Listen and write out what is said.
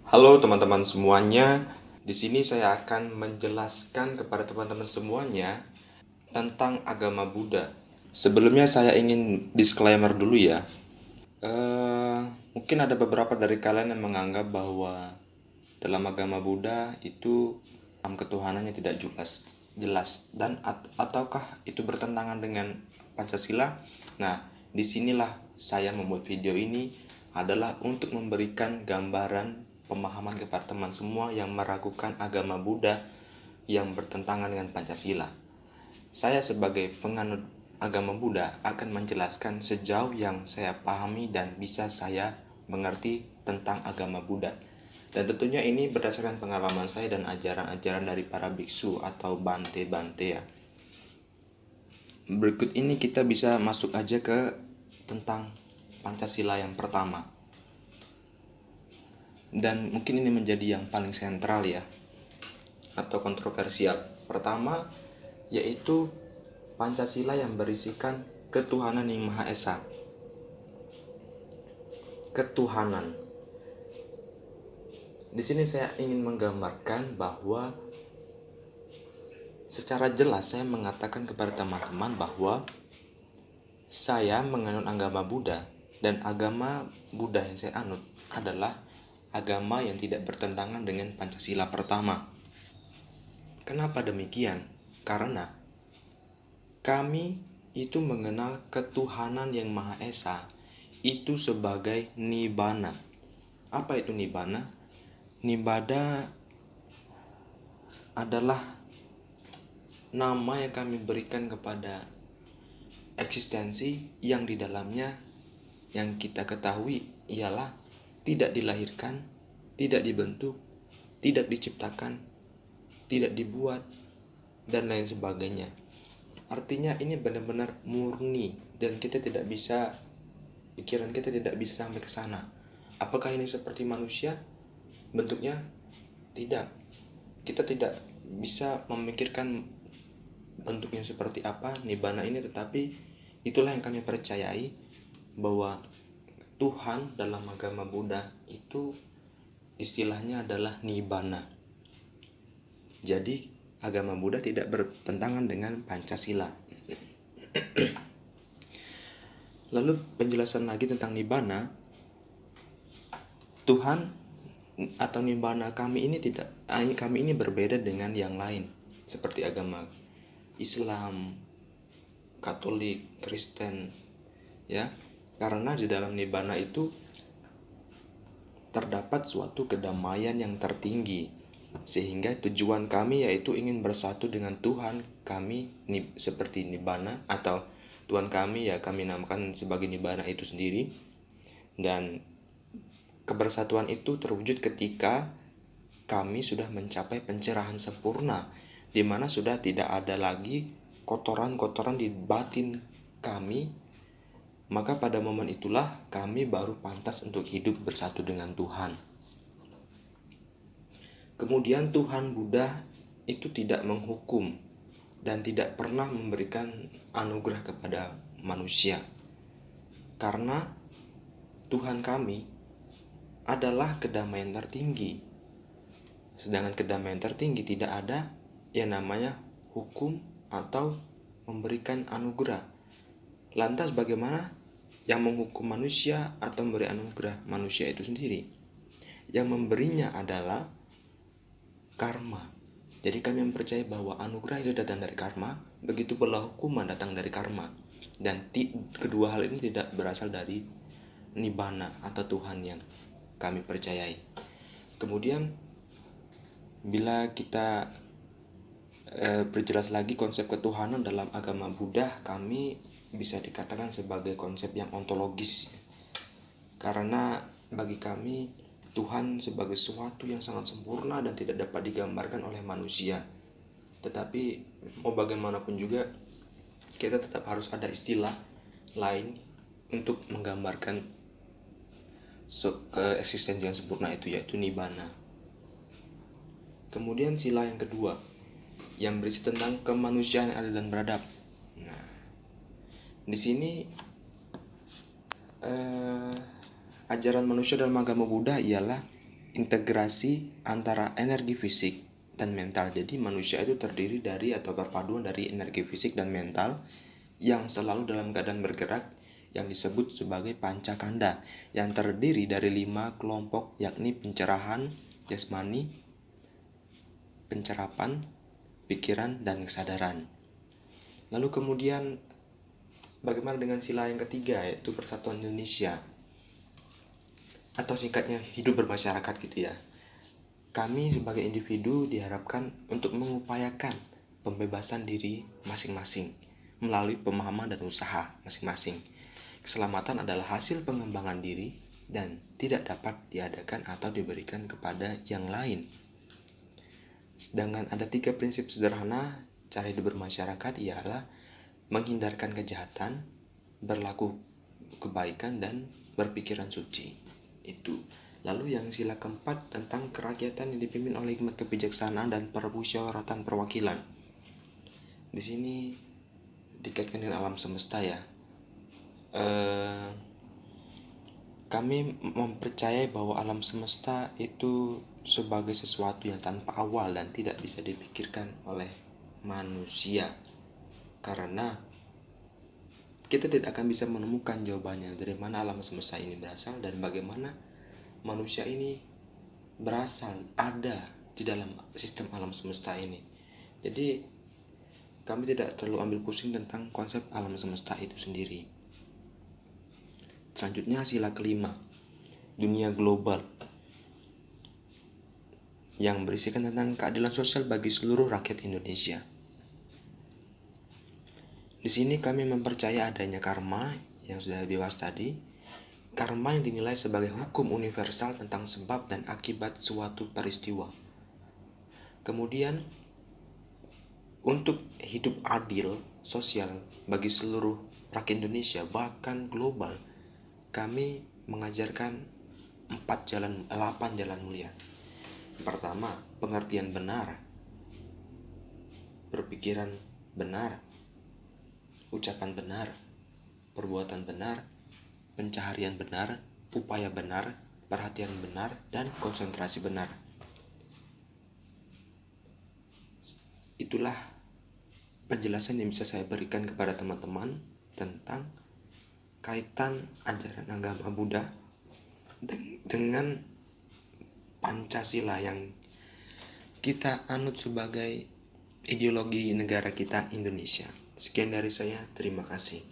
Halo teman-teman semuanya. Di sini saya akan menjelaskan kepada teman-teman semuanya tentang agama Buddha. Sebelumnya saya ingin disclaimer dulu ya. Mungkin ada beberapa dari kalian yang menganggap bahwa dalam agama Buddha itu ketuhanannya tidak jelas dan ataukah itu bertentangan dengan Pancasila. Nah, disinilah saya membuat video ini adalah untuk memberikan gambaran pemahaman kepada teman semua yang meragukan agama Buddha yang bertentangan dengan Pancasila. Saya sebagai penganut agama Buddha akan menjelaskan sejauh yang saya pahami dan bisa saya mengerti tentang agama Buddha. Dan tentunya ini berdasarkan pengalaman saya dan ajaran-ajaran dari para biksu atau bante-bante ya. Berikut ini kita bisa masuk aja ke tentang Pancasila yang pertama. Dan mungkin ini menjadi yang paling sentral ya, atau kontroversial. Pertama, yaitu Pancasila yang berisikan ketuhanan yang Maha Esa. Ketuhanan. Di sini saya ingin menggambarkan bahwa secara jelas saya mengatakan kepada teman-teman bahwa saya menganut agama Buddha, dan agama Buddha yang saya anut adalah agama yang tidak bertentangan dengan Pancasila pertama. Kenapa demikian? Karena kami itu mengenal ketuhanan yang Maha Esa itu sebagai Nibbana. Apa itu Nibbana? Nibbana adalah nama yang kami berikan kepada eksistensi yang di dalamnya yang kita ketahui ialah tidak dilahirkan, tidak dibentuk, tidak diciptakan, tidak dibuat, dan lain sebagainya. Artinya ini benar-benar murni dan kita tidak bisa, pikiran kita tidak bisa sampai ke sana. Apakah ini seperti manusia? Bentuknya tidak. Kita tidak bisa memikirkan bentuknya seperti apa Nibbana ini, tetapi itulah yang kami percayai bahwa Tuhan dalam agama Buddha itu istilahnya adalah Nibbana. Jadi agama Buddha tidak bertentangan dengan Pancasila. Lalu penjelasan lagi tentang Nibbana. Tuhan atau Nibbana kami ini berbeda dengan yang lain seperti agama Islam, Katolik, Kristen ya. Karena di dalam Nibbana itu terdapat suatu kedamaian yang tertinggi, sehingga tujuan kami yaitu ingin bersatu dengan Tuhan kami seperti Nibbana, atau Tuhan kami ya kami namakan sebagai Nibbana itu sendiri. Dan kebersatuan itu terwujud ketika kami sudah mencapai pencerahan sempurna, di mana sudah tidak ada lagi kotoran-kotoran di batin kami. Maka pada momen itulah kami baru pantas untuk hidup bersatu dengan Tuhan. Kemudian Tuhan Buddha itu tidak menghukum dan tidak pernah memberikan anugerah kepada manusia. Karena Tuhan kami adalah kedamaian tertinggi. Sedangkan kedamaian tertinggi tidak ada yang namanya hukum atau memberikan anugerah. Lantas bagaimana yang menghukum manusia atau memberi anugerah? Manusia itu sendiri. Yang memberinya adalah karma. Jadi kami mempercayai bahwa anugerah itu datang dari karma, begitu pula hukuman datang dari karma. Dan kedua hal ini tidak berasal dari Nibbana atau Tuhan yang kami percayai. Kemudian bila kita perjelas lagi konsep ketuhanan dalam agama Buddha, kami bisa dikatakan sebagai konsep yang ontologis. Karena bagi kami Tuhan sebagai sesuatu yang sangat sempurna dan tidak dapat digambarkan oleh manusia. Tetapi mau bagaimanapun juga kita tetap harus ada istilah lain untuk menggambarkan eksistensi yang sempurna itu, yaitu Nibbana. Kemudian sila yang kedua yang berisi tentang kemanusiaan yang adil dan beradab. Nah, di sini ajaran manusia dalam agama Buddha ialah integrasi antara energi fisik dan mental. Jadi manusia itu terdiri dari atau perpaduan dari energi fisik dan mental yang selalu dalam keadaan bergerak, yang disebut sebagai pancakanda, yang terdiri dari 5 kelompok, yakni pencerahan jasmani, pencerapan pikiran, dan kesadaran. Lalu kemudian bagaimana dengan sila yang ketiga, yaitu Persatuan Indonesia, atau singkatnya hidup bermasyarakat gitu ya. Kami sebagai individu diharapkan untuk mengupayakan pembebasan diri masing-masing melalui pemahaman dan usaha masing-masing. Keselamatan adalah hasil pengembangan diri dan tidak dapat diadakan atau diberikan kepada yang lain. Sedangkan ada 3 prinsip sederhana cara hidup bermasyarakat, ialah menghindarkan kejahatan, berlaku kebaikan, dan berpikiran suci. Itu. Lalu yang sila keempat tentang kerakyatan yang dipimpin oleh hikmat kebijaksanaan dan permusyawaratan perwakilan. Di sini dikaitkan dengan alam semesta ya. Kami mempercayai bahwa alam semesta itu sebagai sesuatu yang tanpa awal dan tidak bisa dipikirkan oleh manusia, karena kita tidak akan bisa menemukan jawabannya dari mana alam semesta ini berasal dan bagaimana manusia ini berasal ada di dalam sistem alam semesta ini. Jadi kami tidak terlalu ambil pusing tentang konsep alam semesta itu sendiri. Selanjutnya sila kelima, dunia global, yang berisikan tentang keadilan sosial bagi seluruh rakyat Indonesia. Di sini kami mempercayai adanya karma yang sudah dibahas tadi. Karma yang dinilai sebagai hukum universal tentang sebab dan akibat suatu peristiwa. Kemudian, untuk hidup adil sosial bagi seluruh rakyat Indonesia bahkan global, kami mengajarkan 8 jalan mulia. Pertama, pengertian benar, berpikiran benar, ucapan benar, perbuatan benar, pencaharian benar, upaya benar, perhatian benar, dan konsentrasi benar. Itulah penjelasan yang bisa saya berikan kepada teman-teman tentang kaitan ajaran agama Buddha dengan Pancasila yang kita anut sebagai ideologi negara kita, Indonesia. Sekian dari saya, terima kasih.